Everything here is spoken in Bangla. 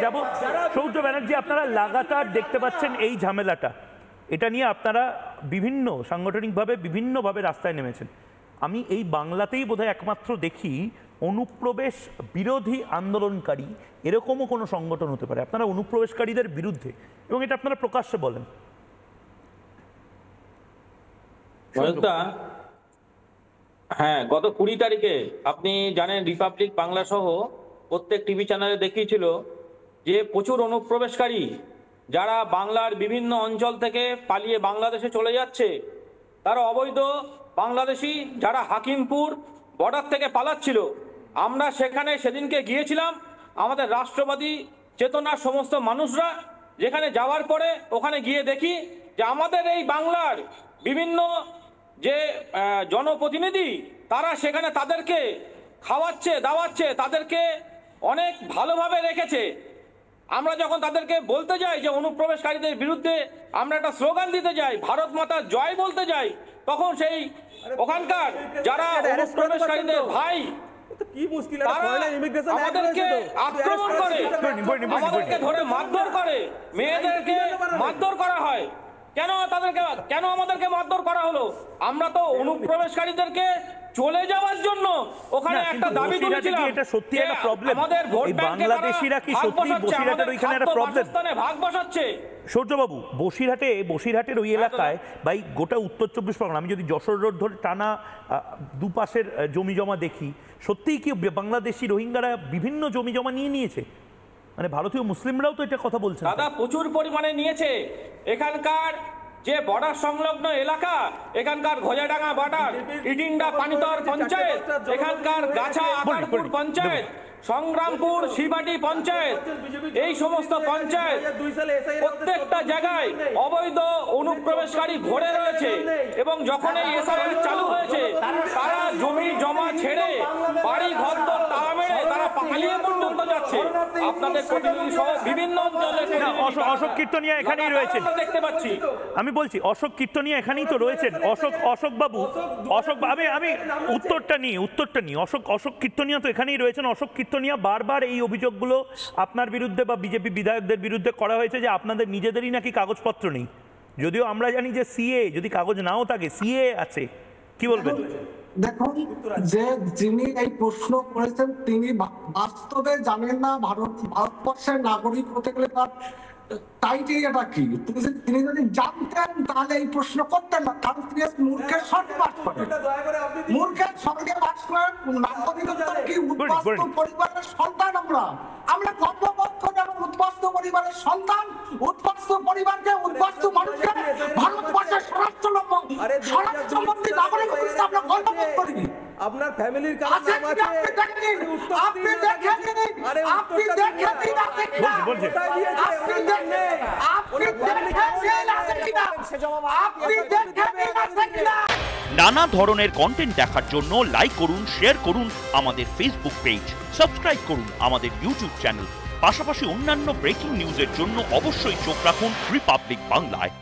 যাব সৌর্য ব্যানার্জি, আপনারা লাগাতার দেখতে পাচ্ছেন এই ঝামেলাটা, এটা নিয়ে আপনারা বিভিন্ন সাংগঠনিকভাবে বিভিন্নভাবে রাস্তায় নেমেছেন। আমি এই বাংলাতেই বোধহয় একমাত্র দেখি অনুপ্রবেশ বিরোধী আন্দোলনকারী এরকমও কোনো সংগঠন হতে পারে। আপনারা অনুপ্রবেশকারীদের বিরুদ্ধে এবং এটা আপনারা প্রকাশ্যে বলেন। হ্যাঁ, গত 20 তারিখে আপনি জানেন রিপাবলিক বাংলা সহ প্রত্যেক টিভি চ্যানেলে দেখিয়েছিল যে প্রচুর অনুপ্রবেশকারী যারা বাংলার বিভিন্ন অঞ্চল থেকে পালিয়ে বাংলাদেশে চলে যাচ্ছে, তারা অবৈধ বাংলাদেশি যারা হাকিমপুর বর্ডার থেকে পালাচ্ছিল। আমরা সেখানে সেদিনকে গিয়েছিলাম, আমাদের রাষ্ট্রবাদী চেতনার সমস্ত মানুষরা যেখানে যাওয়ার পরে ওখানে গিয়ে দেখি যে আমাদের এই বাংলার বিভিন্ন যে জনপ্রতিনিধি তারা সেখানে তাদেরকে খাওয়াচ্ছে দাওয়াচ্ছে, তাদেরকে অনেক ভালোভাবে রেখেছে। আমরা যখন তাদেরকে বলতে যাই যে অনুপ্রবেশকারীদের বিরুদ্ধে আমরা একটা স্লোগান দিতে যাই, ভারত মাতা জয় বলতে যাই, তখন সেই ওখানকার যারা অনুপ্রবেশকারীদের ভাই আমাদেরকে আক্রমণ করে, আমাদেরকে ধরে মারধর করে, মেয়েদেরকে মারধর করা হয়। কেন আমাদেরকে মারধর করা হলো? আমরা তো অনুপ্রবেশকারীদেরকে চলে যাওয়ার জন্য ওখানে একটা দাবি তুলেছিলাম। এটা সত্যি একটা প্রবলেম, এই বাংলাদেশিরা কি সত্যি বসিরহাটের ওইখানে একটা প্রবলেম ভাগ বসাচ্ছে? সূর্যবাবু, বসিরহাটের ওই এলাকায় ভাই গোটা উত্তর 24 পরগনা, আমি যদি যশোর রোড ধরে টানা দুপাশের জমি জমা দেখি, সত্যিই কি বাংলাদেশি রোহিঙ্গারা বিভিন্ন জমি জমা নিয়ে নিয়েছে? মানে ভারতীয় মুসলিমরাও তো এটা কথা বলছে দাদা, প্রচুর পরিমাণে নিয়েছে। এখানকার যে বর্ডার সংলগ্ন এলাকা, এখানকার ঘোজাডাঙ্গা বর্ডার, ইটিন্ডা পানিতর পঞ্চায়েত, এখানকার গাছা আকারপুর পঞ্চায়েত, সংগ্রামপুর শিবাটি পঞ্চায়েত, এই সমস্ত পঞ্চায়েত প্রত্যেকটা জায়গায় অবৈধ অনুপ্রবেশকারী ভরে রয়েছে। এবং যখন এই এসআইআর চালু হয়েছে, তারা জমি জমা ছেড়ে বাড়ি ঘর তালা মেরে তারা পালিয়ে পর্যন্ত যাচ্ছে। আপনাদের প্রতিনিধি সহ বিভিন্ন অঞ্চলে অশোক কীর্তনিয়া এখানেই রয়েছেন, দেখতে পাচ্ছি। আমি বলছি অশোক কীর্তনিয়া এখানেই তো রয়েছেন। অশোক বাবু, আমি উত্তরটা নিই। অশোক কীর্তনিয়া তো এখানেই রয়েছেন। অশোক কীর্তনিয়া, বারবার এই অভিযোগগুলো আপনার বিরুদ্ধে বা বিজেপি বিধায়কদের বিরুদ্ধে করা হয়েছে যে আপনাদের নিজেদেরই নাকি কাগজপত্র নেই, যদিও আমরা জানি যে সিএ যদি কাগজ নাও থাকে সিএ আছে। কি বলবেন? দেখুন, যে যিনি এই প্রশ্ন করেছেন তিনি বাস্তবে জানেন না ভারতবর্ষের নাগরিক হতে গেলে তার ক্রাইটেরিয়াটা কি। তিনি যদি জানতেন তাহলে এই প্রশ্ন করতেন না, কারণ তিনি মূর্খের সঙ্গে বাস করেন। মূর্খের সঙ্গে বাস করেন। নাগরিকত্ব কি? উদ্বাস্তু পরিবারের সন্তান আমরা গর্ববোধ করি এবং উদ্বাস্তু পরিবারের সন্তান। উদ্বাস্তু পরিবারকে, উদ্বাস্তু মানুষকে ভারতবর্ষের স্বরাষ্ট্রমন্ত্রী নাগরিক হিসেবে আমরা গর্ববোধ করি। আপনার ফ্যামিলির কার নাম আছে? আপনি দেখেন, নানা ধরনের কন্টেন্ট দেখার জন্য লাইক করুন, শেয়ার করুন আমাদের ফেসবুক পেজ, সাবস্ক্রাইব করুন আমাদের ইউটিউব চ্যানেল। পাশাপাশি অন্যান্য ব্রেকিং নিউজের জন্য অবশ্যই চোখ রাখুন রিপাবলিক বাংলায়।